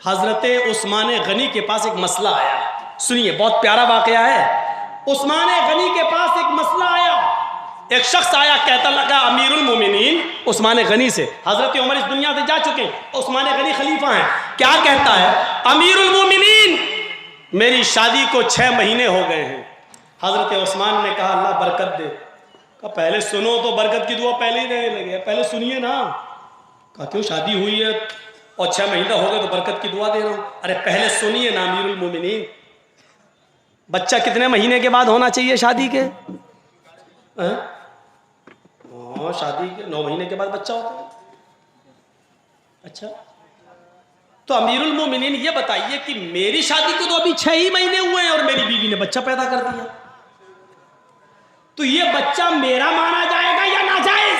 हजरत उस्मान गनी के पास एक मसला आया। सुनिए, बहुत प्यारा वाकया है। उस्मान गनी के पास एक मसला आया। एक शख्स आया, कहता लगा अमीरुल मोमिनीन उस्मान गनी से। हजरत उमर इस दुनिया से जा चुके हैं, उस्मान गनी खलीफा हैं। क्या कहता है? अमीरुल मोमिनीन, मेरी शादी को 6 महीने हो गए हैं। हजरत उस्मान ने कहा अल्लाह बरकत दे। कहा पहले सुनो तो, बरकत की दुआ पहले ही देने लगे, पहले सुनिए ना। कहा क्यों, शादी हुई है और 6 महीना हो गए तो बरकत की दुआ दे रहा हूं। अरे पहले सुनिए ना अमीरुल मोमिनीन, बच्चा कितने महीने के बाद होना चाहिए शादी के? शादी के 9 महीने के बाद बच्चा होता है। अच्छा, तो अमीरुल मोमिनीन ये बताइए कि मेरी शादी को तो अभी 6 ही महीने हुए हैं और मेरी बीवी ने बच्चा पैदा कर दिया, तो ये बच्चा मेरा माना जाएगा या नाजायज?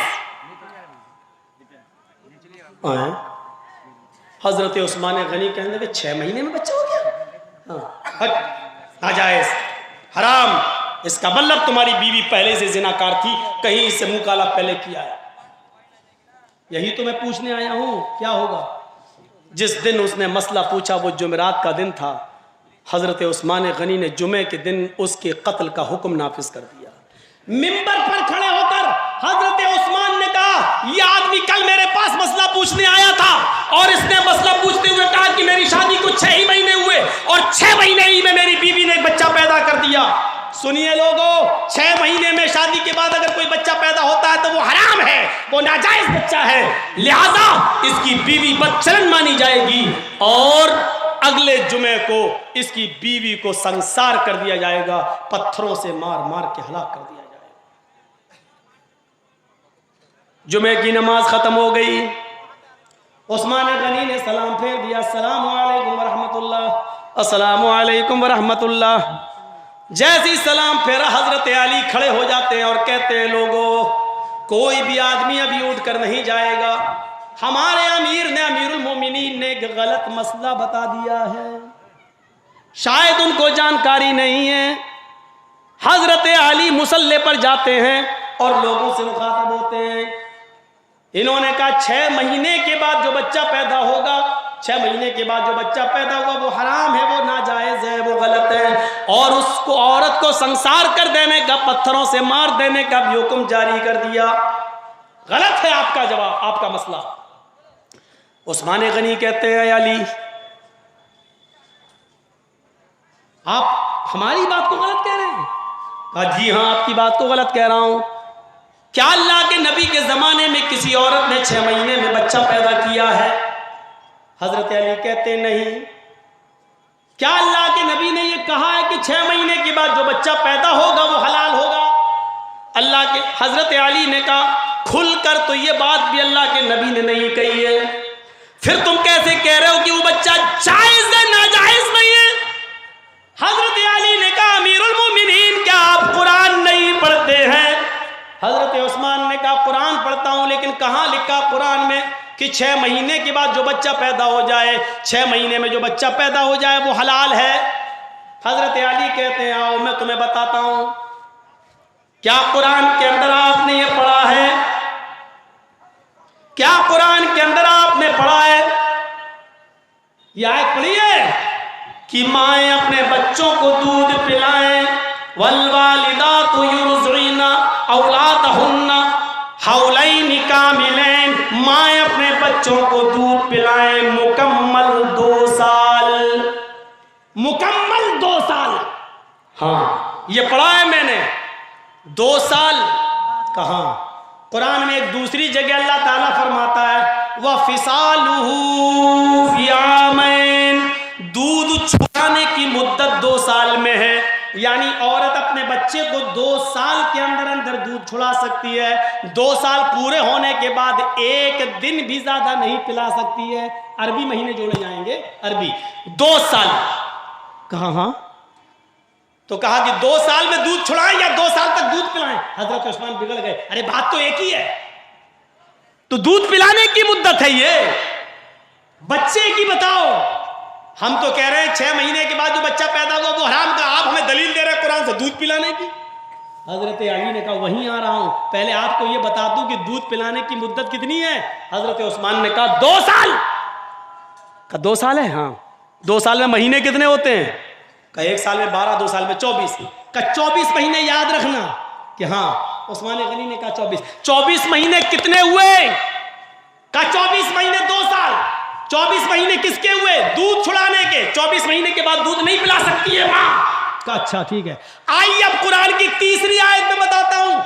हजरत उस्मान गनी कहने लगे 6 महीने में बच्चा हो गया? नाजायज, हराम। इसका मतलब तुम्हारी बीवी पहले से जिनाकार थी, कहीं इससे मुंह काला पहले किया है। यही तो मैं पूछने आया हूं, क्या होगा? जिस दिन उसने मसला पूछा वो जुमेरात का दिन था। हजरत उस्मान गनी ने जुमे के दिन उसके कत्ल का हुक्म नाफिज कर दिया। मिंबर पर खड़े होकर हजरत उस्मान ने कहा यह आदमी कल मेरे पास मसला पूछने आया था और इसने मसला पूछते हुए कहा कि मेरी शादी को 6 ही महीने हुए और 6 महीने ही में मेरी बीवी ने बच्चा पैदा कर दिया। सुनिए लोगों, 6 महीने में शादी के बाद अगर कोई बच्चा पैदा होता है तो वो हराम है, वो नाजायज बच्चा है, लिहाजा इसकी बीवी बदचलन मानी जाएगी और अगले जुमे को इसकी बीवी को संसार कर दिया जाएगा, पत्थरों से मार मार के हलाक कर दिया जाएगा। जुमे की नमाज खत्म हो गई। उस्मान गनी ने सलाम फेर दिया, अस्सलामु अलैकुम वरहमतुल्लाह, अस्सलामु अलैकुम वरहमतुल्लाह। जैसी सलाम फेरा हजरत अली खड़े हो जाते हैं और कहते हैं लोगों, कोई भी आदमी अभी उठ कर नहीं जाएगा, हमारे अमीर ने, अमीरुल मोमिनीन ने गलत मसला बता दिया है, शायद उनको जानकारी नहीं है। हजरत अली मुसल्ले पर जाते हैं और लोगों से मुखातब होते हैं। इन्होंने कहा 6 महीने के बाद जो बच्चा पैदा होगा, 6 महीने के बाद जो बच्चा पैदा हुआ वो हराम है, वो नाजायज है, वो गलत है, और उसको औरत को संसार कर देने का, पत्थरों से मार देने का भी हुक्म जारी कर दिया। गलत है आपका जवाब, आपका मसला। उस्मान गनी कहते हैं अली, आप हमारी बात को गलत कह रहे हैं? कहा जी हाँ, आपकी बात को गलत कह रहा हूं। क्या अल्लाह के नबी के जमाने में किसी औरत ने 6 महीने में बच्चा पैदा किया है? हजरत अली कहते नहीं। क्या अल्लाह के नबी ने यह कहा है कि 6 महीने के बाद जो बच्चा पैदा होगा वो हलाल होगा? अल्लाह के हजरत अली ने कहा खुलकर तो ये बात भी अल्लाह के नबी ने नहीं कही है, फिर तुम कैसे कह रहे हो कि वो बच्चा जायज है, नाजायज नहीं है? हजरत अली ने कहा अमीरुल मोमिनीन, क्या आप कुरान नहीं पढ़ते हैं? हजरत उस्मान ने कहा कुरान पढ़ता हूं, लेकिन कहां लिखा कुरान में कि 6 महीने के बाद जो बच्चा पैदा हो जाए, 6 महीने में जो बच्चा पैदा हो जाए वो हलाल है? हजरत अली कहते हैं आओ मैं तुम्हें बताता हूं। क्या कुरान के अंदर आपने ये पढ़ा है? क्या कुरान के अंदर आपने पढ़ा है? यह आयत पढ़ी है कि माएं अपने बच्चों को दूध पिलाएं, वल्वालिदातु युर्ज़िना औलादहुन्ना हौलैनि कामिलैन, माएं अपने बच्चों को दूध पिलाएं मुकम्मल 2 साल, मुकम्मल 2 साल। हाँ, ये पढ़ा है मैंने, 2 साल। कहां? कुरान में एक दूसरी जगह अल्लाह ताला फरमाता है व फिसालुहु फी आमैन, दूध छुपाने की मुद्दत 2 साल में है, यानी औरत अपने बच्चे को 2 साल के अंदर अंदर दूध छुड़ा सकती है। 2 साल पूरे होने के बाद 1 दिन भी ज्यादा नहीं पिला सकती है। अरबी महीने जोड़े जाएंगे, अरबी 2 साल। कहा हाँ, तो कहा कि 2 साल में दूध छुड़ाएं या 2 साल तक दूध पिलाएं? हजरत उस्मान बिगड़ गए, अरे बात तो एक ही है, तो दूध पिलाने की मुद्दत है ये, बच्चे की बताओ। हम तो कह रहे हैं 6 महीने के बाद जो बच्चा पैदा हुआ वो हराम का, आप हमें दलील दे रहे हैं कुरान से दूध पिलाने की। हजरत अली ने कहा वहीं आ रहा हूं, पहले आपको ये बता दूं कि दूध पिलाने की मुद्दत कितनी है। हजरत उस्मान ने कहा 2 साल। का 2 साल है? हाँ। 2 साल में महीने कितने होते हैं? का 1 साल में 12, 2 साल में 24। का 24 महीने याद रखना कि हाँ उस्मान गनी ने कहा 24। 24 महीने कितने हुए? का 24 महीने 2 साल। 24 महीने किसके हुए? दूध छुड़ाने के। 24 महीने के बाद दूध नहीं पिला सकती है मां का। अच्छा ठीक है। आइए अब कुरान की तीसरी आयत में बताता हूं।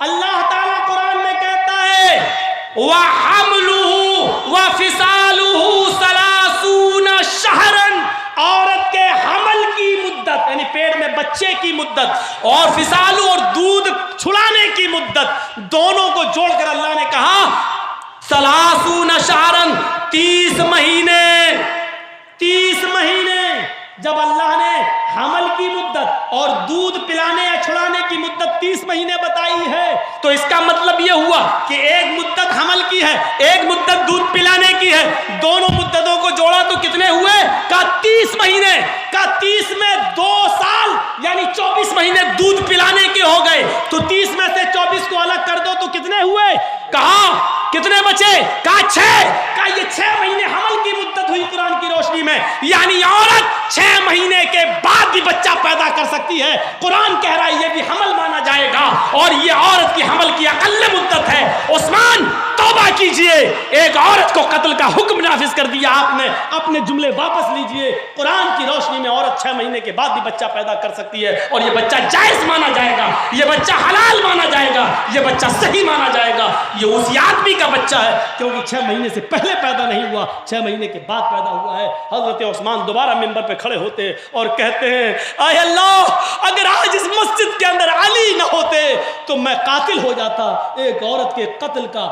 अल्लाह ताला कुरान में कहता है वा हमलुहु वा फिसालुहु सलासूना शहरन, औरत के हमल की मुद्दत यानी पेट में बच्चे की मुद्दत और फिसालू और दूध छुड़ाने की मुद्दत, दोनों को जोड़कर अल्लाह ने कहा सलासूना शहरन, 30 महीने। 30 महीने जब अल्लाह ने हमल की मुद्दत और दूध पिलाने या छुड़ाने की मुद्दत 30 महीने बताई है, तो इसका मतलब यह हुआ कि एक मुद्दत हमल की है, एक मुद्दत दूध पिलाने की है। दोनों मुद्दतों को जोड़ा तो कितने हुए? का 30 महीने। का 30 में 2 साल यानी 24 महीने दूध पिलाने के हो गए। तो 30 में से 24 को अलग कर दो तो कितने हुए? कहा कितने बचे? कहा 6। का ये 6 महीने हमल की मुद्दत हुई कुरान की रोशनी में, यानी औरत 6 महीने के बाद भी बच्चा पैदा कर सकती है। कुरान कह रहा है ये भी हमल माना जाएगा और ये औरत की हमल की अकल्ल मुद्दत है। उस्मान तौबा कीजिए, एक औरत को कत्ल का हुक्म नाफिज कर दिया आपने, अपने जुमले वापस लीजिए। कुरान की रोशनी में औरत 6 महीने के बाद भी बच्चा पैदा कर सकती है और ये बच्चा जायज माना जाएगा, ये बच्चा हलाल माना जाएगा, ये बच्चा सही माना जाएगा। ये उस आदमी का बच्चा है क्योंकि 6 महीने से पहले पैदा नहीं हुआ, 6 महीने के बाद पैदा हुआ है। हजरत उस्मान दोबारा मिंबर पे खड़े होते और कहते हैं आय अल्लाह, अगर आज इस मस्जिद के अंदर अली ना होते तो मैं कातिल हो जाता, एक औरत के कत्ल का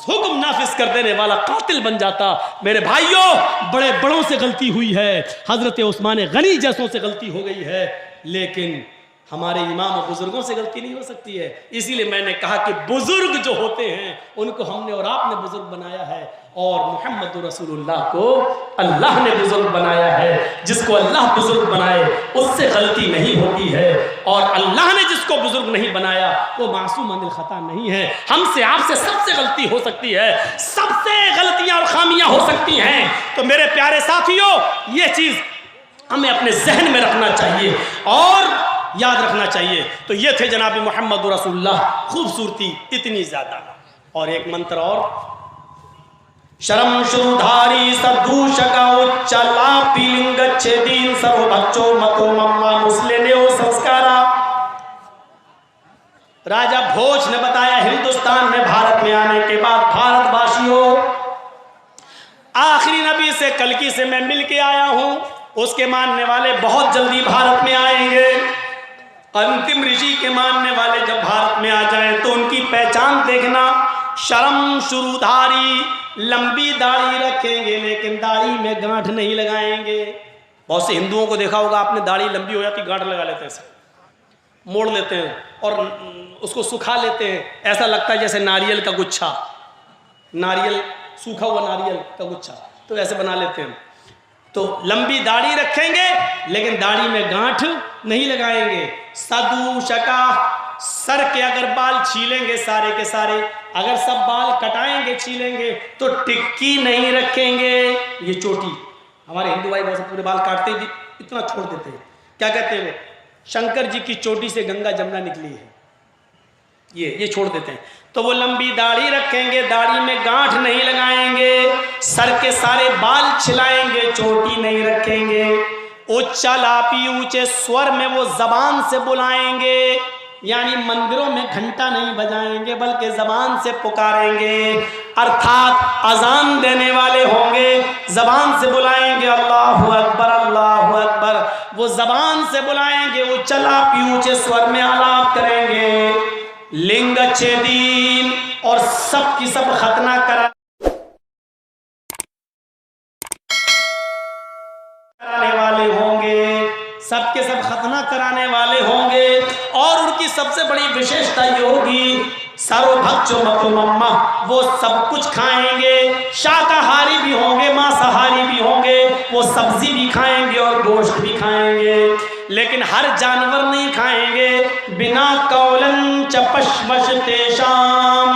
हुक्म नाफिज कर देने वाला कातिल बन जाता। मेरे भाइयों, बड़े बड़ों से गलती हुई है, हजरत उस्मान गनी जैसों से गलती हो गई है, लेकिन हमारे इमाम और बुजुर्गों से गलती नहीं हो सकती है। इसीलिए मैंने कहा कि बुजुर्ग जो होते हैं उनको हमने और आपने बुजुर्ग बनाया है और मोहम्मद रसूलुल्लाह को अल्लाह ने बुजुर्ग बनाया है। जिसको अल्लाह बुजुर्ग बनाए उससे गलती नहीं होती है और अल्लाह ने जिसको बुजुर्ग नहीं बनाया वो मासूम अनिल खता नहीं है। हमसे आपसे सबसे गलती हो सकती है, सबसे गलतियां और खामियां हो सकती हैं। तो मेरे प्यारे साथियों, ये चीज हमें अपने जहन में रखना चाहिए और याद रखना चाहिए। तो ये थे जनाब मोहम्मद रसूलुल्लाह, खूबसूरती इतनी ज्यादा। और एक मंत्र और, शरम शुरुधारी सदूषका उच्चला पीलिंगच्छेदीन सर्व बच्चों मतो मम्मा मुस्लिम संस्कारा। राजा भोज ने बताया हिंदुस्तान में भारत में आने के बाद भारतवासियों, आखिरी नबी से कलकी से मैं मिल के आया हूं, उसके मानने वाले बहुत जल्दी भारत में आएंगे। अंतिम ऋषि के मानने वाले जब भारत में आ जाए तो उनकी पहचान देखना, शर्म शुरुधारी, लंबी दाढ़ी रखेंगे लेकिन दाढ़ी में गांठ नहीं लगाएंगे। बहुत से हिंदुओं को देखा होगा आपने, दाढ़ी लंबी हो जाती गांठ लगा लेते हैं, ऐसे मोड़ लेते हैं और उसको सुखा लेते हैं, ऐसा लगता है जैसे नारियल का गुच्छा, नारियल सूखा हुआ नारियल का गुच्छा, तो ऐसे बना लेते हैं। तो लंबी दाढ़ी रखेंगे लेकिन दाढ़ी में गांठ नहीं लगाएंगे। सदूषका, सर के अगर बाल छीलेंगे सारे के सारे, अगर सब बाल कटाएंगे छीलेंगे तो टिक्की नहीं रखेंगे। ये चोटी, हमारे हिंदू भाई वैसे पूरे बाल काटते ही इतना छोड़ देते हैं, क्या कहते हैं वो, शंकर जी की चोटी से गंगा जमुना निकली है, ये छोड़ देते हैं। तो वो लंबी दाढ़ी रखेंगे, दाढ़ी में गांठ नहीं लगाएंगे, सर के सारे बाल छिलाएंगे, चोटी नहीं रखेंगे। उच्चा लापी, ऊंचे स्वर में वो जबान से बुलाएंगे, यानी मंदिरों में घंटा नहीं बजाएंगे बल्कि जबान से पुकारेंगे, अर्थात अजान देने वाले होंगे, जबान से बुलाएंगे अल्लाहु अकबर अल्लाहु अकबर, वो जबान से बुलाएंगे, उच्चा लापी ऊंचे स्वर में आलाप करेंगे। लिंग छेदीन, और सब की सब खतना कराने वाले होंगे, सबके सब खतना कराने वाले होंगे। और उनकी सबसे बड़ी विशेषता ये होगी, सर्वभक्षो मतो मम्मा, वो सब कुछ खाएंगे, शाकाहारी भी होंगे मांसाहारी भी होंगे, वो सब्जी भी खाएंगे और गोश्त भी खाएंगे, लेकिन हर जानवर नहीं खाएंगे। बिना कौलन चपशवश तेशाम,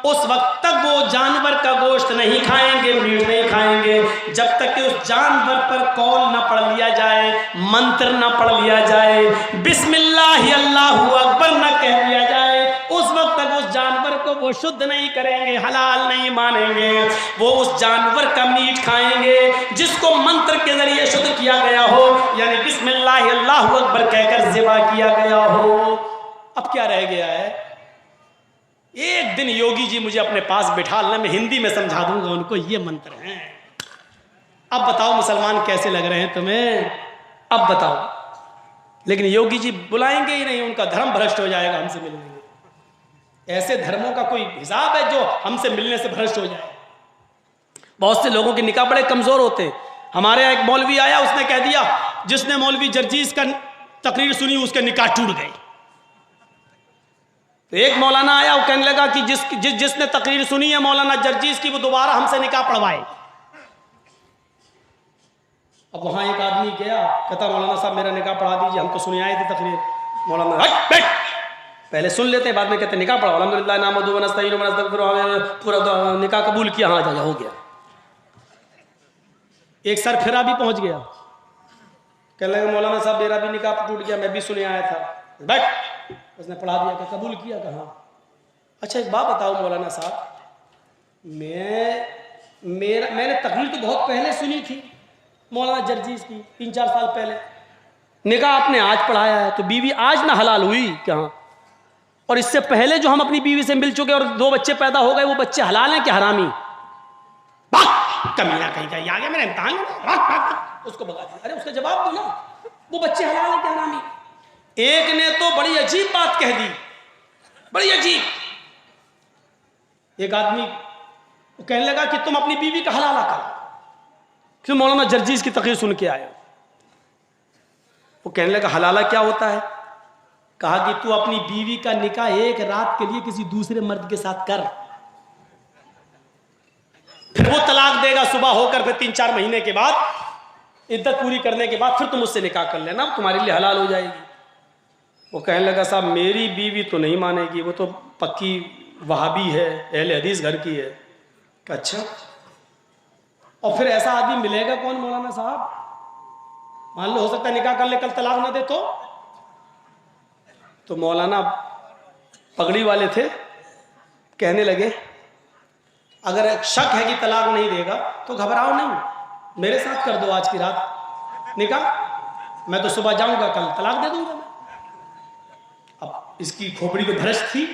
उस वक्त तक वो जानवर का गोश्त गोश्त नहीं खाएंगे, मीट नहीं खाएंगे जब तक कि उस जानवर पर कौल न पढ़ लिया जाए, मंत्र न पढ़ लिया जाए, बिस्मिल्लाह अल्लाहु अकबर न कह लिया जाए। उस वक्त तक उस जानवर को वो शुद्ध नहीं करेंगे, हलाल नहीं मानेंगे। वो उस जानवर का मीट खाएंगे जिसको मंत्र के जरिए शुद्ध किया गया हो, यानी बिस्मिल्लाह अल्लाहु अकबर कहकर ज़िबा किया गया हो। अब क्या रह गया है? एक दिन योगी जी मुझे अपने पास बिठा लेना, मैं हिंदी में समझा दूंगा उनको ये मंत्र हैं। अब बताओ मुसलमान कैसे लग रहे हैं तुम्हें? अब बताओ। लेकिन योगी जी बुलाएंगे ही नहीं, उनका धर्म भ्रष्ट हो जाएगा हमसे मिलने। ऐसे धर्मों का कोई हिसाब है जो हमसे मिलने से भ्रष्ट हो जाए? बहुत से लोगों के निकाह बड़े कमजोर होते हैं। हमारे यहाँ एक मौलवी आया, उसने कह दिया जिसने मौलवी जर्जीस का तकरीर सुनी उसके निकाह टूट गए। तो एक मौलाना आया, वो कहने लगा कि जिसने तकरीर सुनी है मौलाना जर्जीस की, वो दोबारा हमसे निकाह पढ़वाए। अब वहां एक आदमी गया, कहता मौलाना साहब मेरा निकाह पढ़ा दीजिए, हम तो सुने आए थे तकरीर। मौलाना हट बैठ, पहले सुन लेते बाद में कहते निकाह पढ़ाओ। अल्हम्दुलिल्लाह नामदुहु व नस्तईनुहु व नस्तगफिरुहु, पूरा निकाह कबूल किया, हाँ जा हो गया। एक सर फिरा भी पहुंच गया, कहने लगा मौलाना साहब मेरा भी निकाह टूट गया, मैं भी सुने आया था। बैठ, उसने पढ़ा दिया, कि कबूल किया, कहा अच्छा एक बात बताओ मौलाना साहब, मैंने तकरीर तो बहुत पहले सुनी थी मौलाना जर्जीस की, 3-4 साल पहले। निकाह आपने आज पढ़ाया है, तो बीवी आज ना हलाल हुई क्या? और इससे पहले जो हम अपनी बीवी से मिल चुके और 2 बच्चे पैदा हो गए, वो बच्चे हलाल हैं कि हरामी? कमीना कहीं का आ गया, मेरा इम्तिहान उसको भगा दिया। अरे उसका जवाब दो ना, वो बच्चे हलाल हैं कि हरामी? एक ने तो बड़ी अजीब बात कह दी, बड़ी अजीब। एक आदमी कहने लगा कि तुम अपनी बीवी का हलाला करो, क्यों? मौलाना जर्जीस की तकरीर सुन के आए। वो कहने लगा हलाला क्या होता है? कहा कि तू अपनी बीवी का निकाह एक रात के लिए किसी दूसरे मर्द के साथ कर, फिर वो तलाक देगा सुबह होकर, फिर 3-4 महीने के बाद इद्दत पूरी करने के बाद फिर तुम उससे निकाह कर लेना, तुम्हारे लिए हलाल हो जाएगी। वो कहने लगा साहब मेरी बीवी तो नहीं मानेगी, वो तो पक्की वहाबी है, अहले हदीस घर की है। अच्छा, और फिर ऐसा आदमी मिलेगा कौन मौलाना साहब? मान लो हो सकता है निकाह कर ले, कल तलाक ना दे तो मौलाना पगड़ी वाले थे, कहने लगे अगर शक है कि तलाक नहीं देगा तो घबराओ नहीं, मेरे साथ कर दो आज की रात निकाह, मैं तो सुबह जाऊंगा, कल तलाक दे दूंगा मैं। अब इसकी खोपड़ी तो भ्रष्ट थी,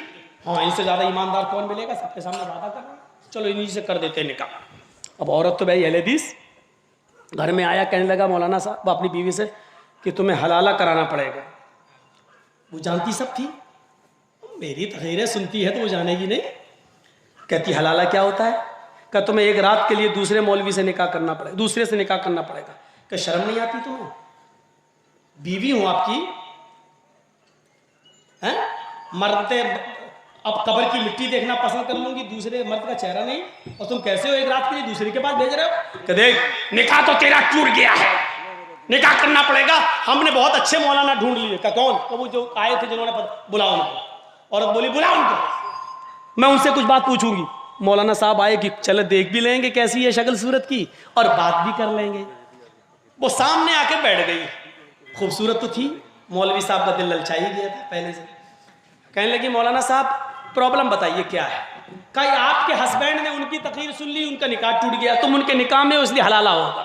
हाँ इनसे ज्यादा ईमानदार कौन मिलेगा, सबके सामने वादा कर रहा, चलो इन्हीं से कर देते निकाह। अब औरत तो भाई अहले हदीस घर में आया, कहने लगा मौलाना साहब अपनी बीवी से कि तुम्हें हलाला कराना पड़ेगा। वो जानती सब थी, मेरी तकरीरें सुनती है तो वो जानेगी नहीं। कहती हलाला क्या होता है? क्या तुम्हें एक रात के लिए दूसरे मौलवी से निकाह करना पड़ेगा, दूसरे से निकाह करना पड़ेगा। क्या शर्म नहीं आती तुम्हें? बीवी हूं आपकी, हैं? मरते अब कब्र की मिट्टी देखना पसंद कर लूंगी, दूसरे मर्द का चेहरा नहीं, और तुम कैसे हो एक रात के लिए दूसरे के पास भेज रहे हो? कि देख निकाह तो तेरा टूट गया है, निकाह करना पड़ेगा, हमने बहुत अच्छे मौलाना ढूंढ लिए। का कौन? तो वो जो आए थे जिन्होंने बुलाओ उनको। औरत बोली बुलाओ उनको, मैं उनसे कुछ बात पूछूंगी। मौलाना साहब आए कि चलो देख भी लेंगे कैसी है शक्ल सूरत की, और बात भी कर लेंगे। वो सामने आके बैठ गई, खूबसूरत तो थी, मौलवी साहब का दिल ललचा ही गया था पहले से। कहने लगी मौलाना साहब प्रॉब्लम बताइए क्या है? कहीं आपके हस्बैंड ने उनकी तकरीर सुन ली, उनका निकाह टूट गया, तुम उनके निकाह में हो इसलिए हलाला होगा।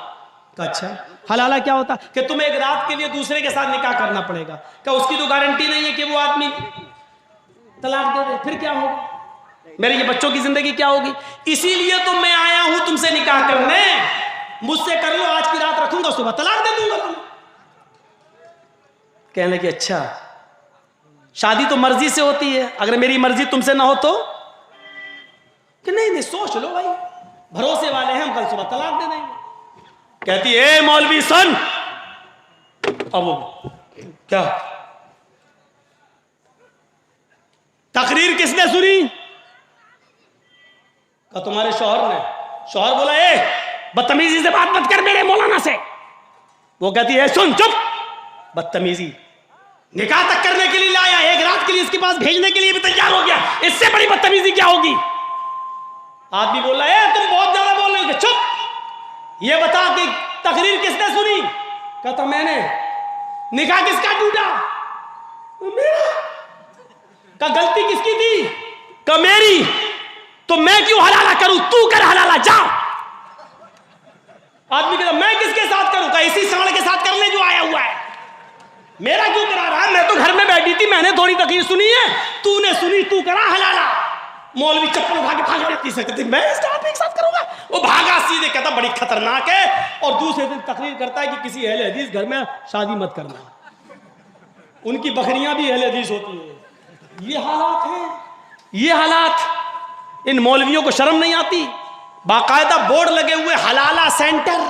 अच्छा हलाला क्या होता? कि तुम्हें एक रात के लिए दूसरे के साथ निकाह करना पड़ेगा। क्या उसकी तो गारंटी नहीं है कि वो आदमी तलाक दे दे, फिर क्या होगा? मेरे ये बच्चों की जिंदगी क्या होगी? इसीलिए तो मैं आया हूं तुमसे निकाह करने, मुझसे कर लो, आज की रात रखूंगा, सुबह तलाक दे दूंगा तुम्हें। कहने लगी अच्छा शादी तो मर्जी से होती है, अगर मेरी मर्जी तुमसे ना हो तो? कि नहीं सोच लो भाई, भरोसे वाले हैं हम, कल सुबह तलाक दे देंगे। कहती है मौलवी सन, अब क्या तकरीर किसने सुनी? का तुम्हारे शौहर ने। शौहर बोला ए बदतमीजी से बात मत कर मेरे मौलाना से। वो कहती है सुन चुप, बदतमीजी निकाह तक करने के लिए लाया, एक रात के लिए इसके पास भेजने के लिए भी तैयार हो गया, इससे बड़ी बदतमीजी क्या होगी? आदमी बोला है तुम बहुत ये बता कि तकरीर किसने सुनी? कहता मैंने। निकाह किसका टूटा? मेरा। का गलती किसकी थी? का मेरी। तो मैं क्यों हलाला करूं? तू कर हलाला, जा। आदमी कहता मैं किसके साथ करूं? का इसी सांड के साथ करने जो आया हुआ है, मेरा क्यों करा रहा है? मैं तो घर में बैठी थी, मैंने थोड़ी तकरीर सुनी है, तूने सुनी, तू करा हलाला। मौलवी चप्पल उठा के भागा नहीं सकते, मैं इस आदमी के साथ करूंगा। वो भागा सीधे, कहता बड़ी खतरनाक है। और दूसरे दिन तकरीर करता है कि किसी अहले हदीस घर में शादी मत करना, उनकी बकरियां भी अहले हदीस होती है। ये हालात हैं, ये हालात। इन मौलवियों को शर्म नहीं आती? बाकायदा बोर्ड लगे हुए हलाला सेंटर।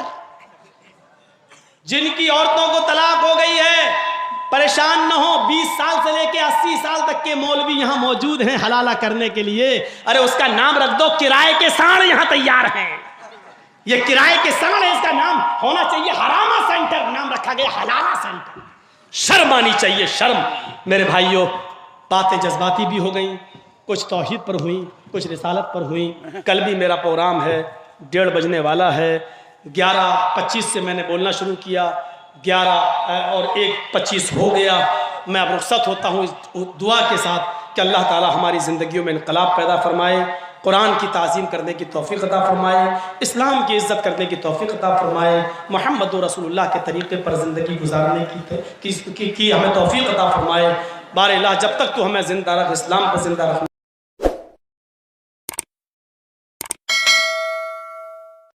जिनकी औरतों को तलाक हो गई है, परेशान न हो, 20 साल से लेके 80 साल तक के मौलवी यहां मौजूद हैं हलाला करने के लिए। अरे उसका नाम रख दो, किराए के सांड यहां तैयार हैं। ये किराए के सांड है, इसका नाम होना चाहिए हरामा सेंटर, नाम रखा गया हलाला सेंटर। शर्म आनी चाहिए, शर्म। मेरे भाइयों, बातें जज्बाती भी हो गई, कुछ तौहीद पर हुई, कुछ रिसालत पर हुई। कल भी मेरा प्रोग्राम है, 1:30 बजने वाला है। 11:25 से मैंने बोलना शुरू किया, 11 और 1:25 हो गया। मैं अब रुखसत होता हूँ इस दुआ के साथ कि अल्लाह ताला हमारी ज़िंदगियों में इनकलाब पैदा फरमाए, कुरान की ताज़ीम करने की तौफ़ीक़ अता फरमाए, इस्लाम की इज़्ज़त करने की तौफ़ीक़ अता फरमाए, मुहम्मद रसूलुल्लाह के तरीक़े पर ज़िंदगी गुजारने की हमें तौफ़ीक़ अता फरमाए। बार इलाह, जब तक तो हमें ज़िंदा रख, इस्लाम पर ज़िंदा रख।